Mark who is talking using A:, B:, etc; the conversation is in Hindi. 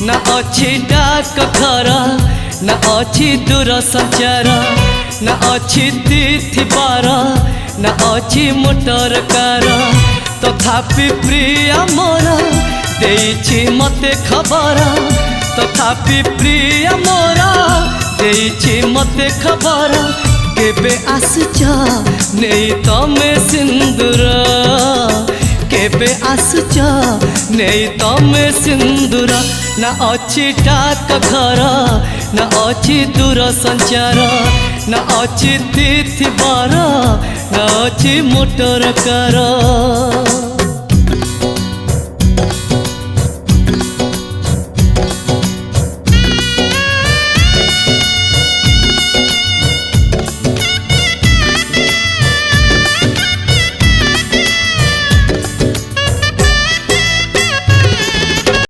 A: ना अच्छी डाक घर ना अच्छी दूर संचार ना अच्छी तिथि बार ना अच्छी मोटर कार तथापि प्रिय मोर देइछि मते खबर तथापि प्रिय मोर देइछि मते खबर केबे आसुच नहीं तमे सिंदूर केबे आसुच नहीं तमे सिंदूर ना अच्छी डाक घर ना अच्छी दूर संचार ना अच्छी तिथि बार ना अच्छी मोटर कार।